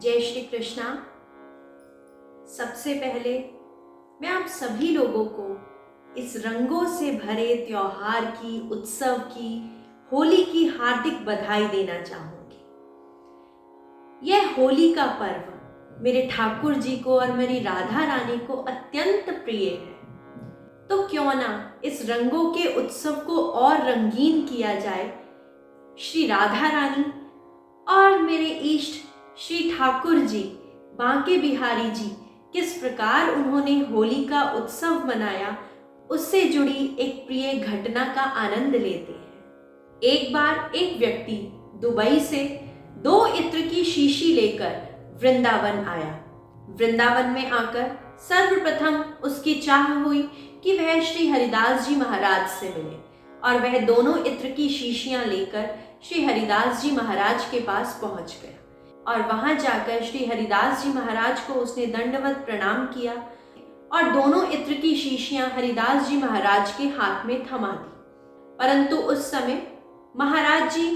जय श्री कृष्णा। सबसे पहले मैं आप सभी लोगों को इस रंगों से भरे त्योहार की, उत्सव की, होली की हार्दिक बधाई देना चाहूंगी। यह होली का पर्व मेरे ठाकुर जी को और मेरी राधा रानी को अत्यंत प्रिय है, तो क्यों ना इस रंगों के उत्सव को और रंगीन किया जाए। श्री राधा रानी और मेरे इष्ट श्री ठाकुर जी बांके बिहारी जी किस प्रकार उन्होंने होली का उत्सव मनाया, उससे जुड़ी एक प्रिय घटना का आनंद लेते हैं। एक बार एक व्यक्ति दुबई से 2 इत्र की शीशी लेकर वृंदावन आया। वृंदावन में आकर सर्वप्रथम उसकी चाह हुई कि वह श्री हरिदास जी महाराज से मिले, और वह दोनों इत्र की शीशियां लेकर श्री हरिदास जी महाराज के पास पहुंच गया। और वहां जाकर श्री हरिदास जी महाराज को उसने दंडवत प्रणाम किया और दोनों इत्र की शीशियां हरिदास जी महाराज के हाथ में थमा दी। परंतु उस समय महाराज जी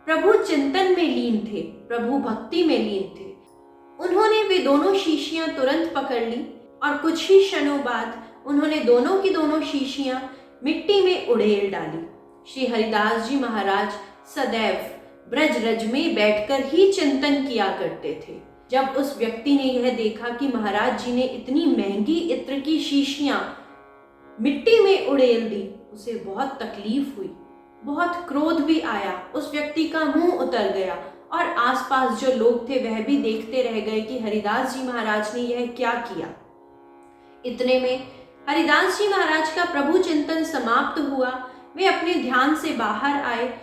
प्रभु चिंतन में लीन थे, प्रभु भक्ति में लीन थे। उन्होंने वे दोनों शीशियां तुरंत पकड़ ली और कुछ ही क्षणों बाद उन्होंने दोनों की दोनों शीशियां मिट्टी में उड़ेल डाली। श्री हरिदास जी महाराज सदैव ब्रज रज में बैठकर ही चिंतन किया करते थे। जब उस व्यक्ति ने यह देखा कि महाराज जी ने इतनी महंगी इत्र की शीशियां मिट्टी में उड़ेल दी, उसे बहुत तकलीफ हुई, बहुत क्रोध भी आया। उस व्यक्ति का मुंह उतर गया और आसपास जो लोग थे वह भी देखते रह गए कि हरिदास जी महाराज ने यह क्या किया। इतने में हरिदास जी महाराज का प्रभु चिंतन समाप्त हुआ। वे अपने ध्यान से बाहर आए।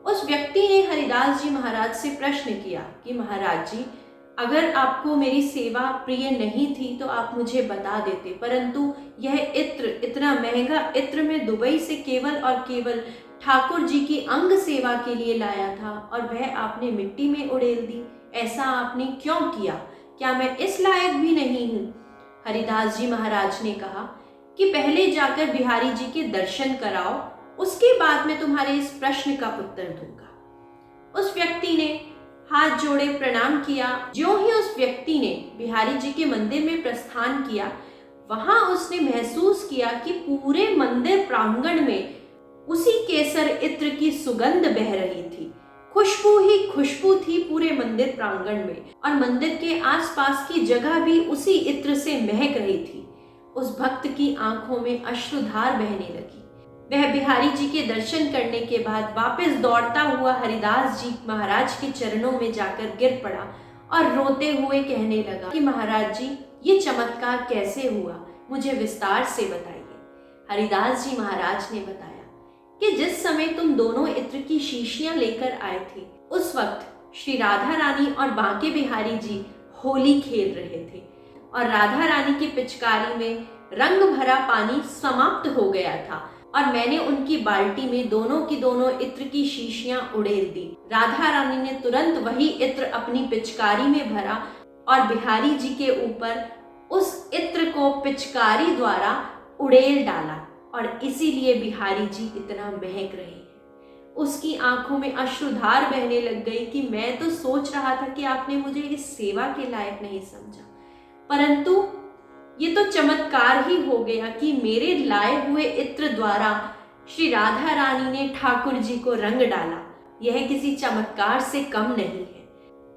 उस व्यक्ति ने हरिदास जी महाराज से प्रश्न किया कि महाराज जी, अगर आपको मेरी सेवा प्रिय नहीं थी तो आप मुझे बता देते, परंतु यह इत्र, इतना महंगा इत्र मैं दुबई से केवल और केवल ठाकुर जी की अंग सेवा के लिए लाया था और वह आपने मिट्टी में उड़ेल दी। ऐसा आपने क्यों किया? क्या मैं इस लायक भी नहीं हूँ? हरिदास जी महाराज ने कहा कि पहले जाकर बिहारी जी के दर्शन कराओ, उसके बाद मैं तुम्हारे इस प्रश्न का उत्तर दूंगा। उस व्यक्ति ने हाथ जोड़े प्रणाम किया। जो ही उस व्यक्ति ने बिहारी जी के मंदिर में प्रस्थान किया, वहां उसने महसूस किया कि पूरे मंदिर प्रांगण में उसी केसर इत्र की सुगंध बह रही थी। खुशबू ही खुशबू थी पूरे मंदिर प्रांगण में, और मंदिर के आसपास की जगह भी उसी इत्र से महक रही थी। उस भक्त की आंखों में अश्रुधार बहने लगी। वह बिहारी जी के दर्शन करने के बाद वापस दौड़ता हुआ हरिदास जी महाराज के चरणों में जाकर गिर पड़ा और रोते हुए कहने लगा कि महाराज जी, ये चमत्कार कैसे हुआ, मुझे विस्तार से बताइए। हरिदास जी महाराज ने बताया कि जिस समय तुम दोनों इत्र की शीशियां लेकर आए थे, उस वक्त श्री राधा रानी और बांके बिहारी जी होली खेल रहे थे और राधा रानी की पिचकारी में रंग भरा पानी समाप्त हो गया था और मैंने उनकी बाल्टी में दोनों की दोनों इत्र की शीशियां उड़ेल दी। राधा रानी ने तुरंत वही इत्र अपनी पिचकारी में भरा और बिहारी जी के ऊपर उस इत्र को पिचकारी द्वारा उड़ेल डाला और इसीलिए बिहारी जी इतना महक रहे हैं। उसकी आंखों में अश्रुधार बहने लग गई कि मैं तो सोच रहा था कि आपने मुझे इस सेवा के लायक नहीं समझा, परंतु ये तो चमत्कार ही हो गया कि मेरे लाए हुए इत्र द्वारा श्री राधा रानी ने ठाकुर जी को रंग डाला। यह किसी चमत्कार से कम नहीं है।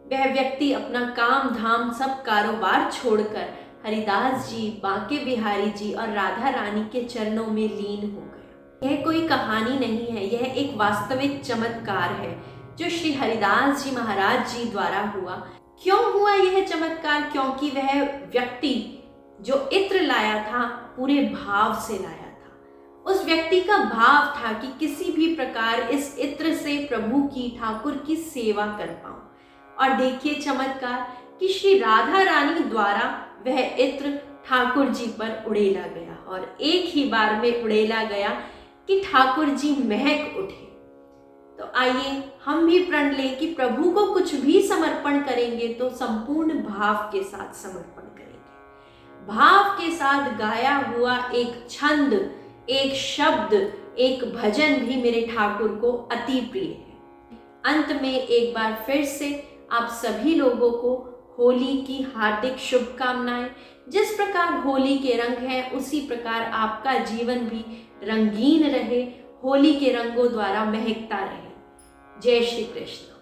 वह व्यक्ति अपना काम धाम सब कारोबार छोड़कर हरिदास जी, बांके बिहारी जी और राधा रानी के चरणों में लीन हो गया। यह कोई कहानी नहीं है, यह एक वास्तविक चमत्कार है जो श्री हरिदास जी महाराज जी द्वारा हुआ। क्यों हुआ यह चमत्कार? क्योंकि वह व्यक्ति जो इत्र लाया था पूरे भाव से लाया था। उस व्यक्ति का भाव था कि किसी भी प्रकार इस इत्र से प्रभु की, ठाकुर की सेवा कर पाऊं। और देखिए चमत्कार कि श्री राधा रानी द्वारा वह इत्र ठाकुर जी पर उड़ेला गया और एक ही बार में उड़ेला गया कि ठाकुर जी महक उठे। तो आइए हम भी प्रण लें कि प्रभु को कुछ भी समर्पण करेंगे तो संपूर्ण भाव के साथ समर्पण करेंगे। भाव के साथ गाया हुआ एक छंद, एक शब्द, एक भजन भी मेरे ठाकुर को अति प्रिय है। अंत में एक बार फिर से आप सभी लोगों को होली की हार्दिक शुभकामनाएं। जिस प्रकार होली के रंग हैं उसी प्रकार आपका जीवन भी रंगीन रहे, होली के रंगों द्वारा महकता रहे। जय श्री कृष्ण।